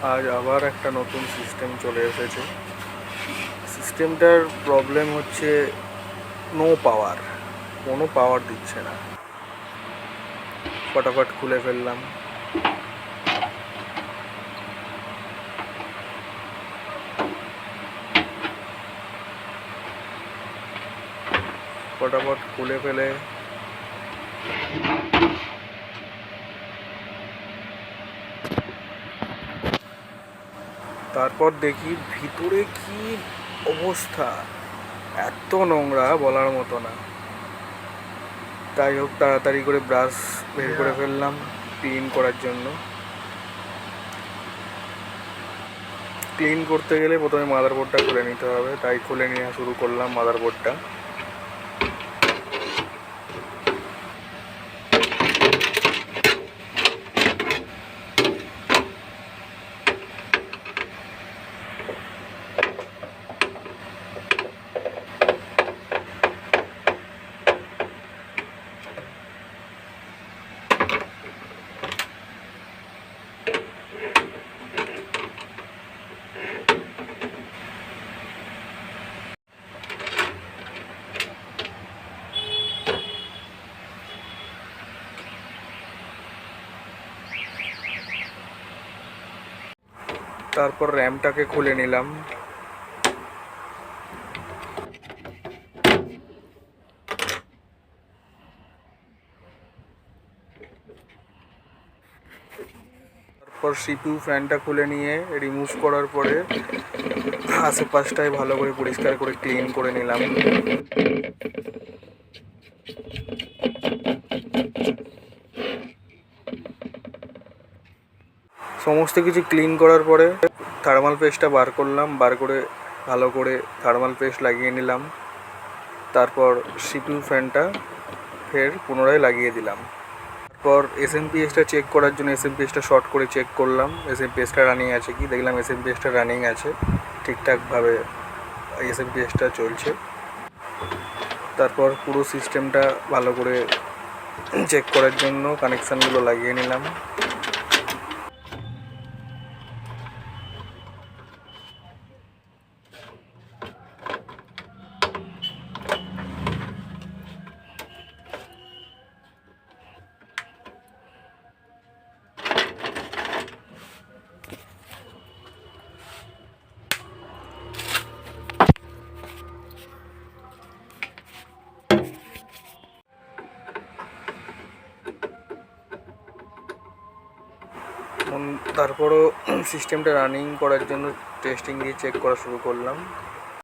আজ আবার একটা নতুন সিস্টেম চলে এসেছে। সিস্টেমটার প্রবলেম হচ্ছে নো পাওয়ার, কোনো পাওয়ার দিচ্ছে না। ফটাফট খুলে ফেললাম। ফটাফট খুলে ফেলে তারপর দেখি ভিতরে কি অবস্থা, এত নোংরা বলার মতো না। তাই হোক, তাড়াতাড়ি করে ব্রাশ বের করে ফেললাম ক্লিন করার জন্য। ক্লিন করতে গেলে প্রথমে মাদারবোর্ডটা খুলে নিতে হবে, তাই খুলে নেওয়া শুরু করলাম মাদারবোর্ডটা। তারপর র্যামটাকে খুলে নিলাম। তারপর সিপিইউ ফ্যানটা খুলে নিয়ে রিমুভ করার পরে আশেপাশটায় ভালো করে পরিষ্কার করে ক্লিন করে নিলাম। সমস্ত কিছু ক্লিন করার পরে থার্মাল পেস্টটা বার করলাম, বার করে ভালো করে থার্মাল পেস্ট লাগিয়ে নিলাম। তারপর সিপিইউ ফ্যানটা ফের পুনরায় লাগিয়ে দিলাম। তারপর এসএমপিএসটা চেক করার জন্য এসএমপিএসটা শর্ট করে চেক করলাম এসএমপিএসটা রানিং আছে কি। দেখলাম এসএমপিএসটা রানিং আছে, ঠিকঠাকভাবে এসএমপিএসটা চলছে। তারপর পুরো সিস্টেমটা ভালো করে চেক করার জন্য কানেকশানগুলো লাগিয়ে নিলাম। তারপরও সিস্টেমটা রানিং করার জন্য টেস্টিং দিয়ে চেক করা শুরু করলাম।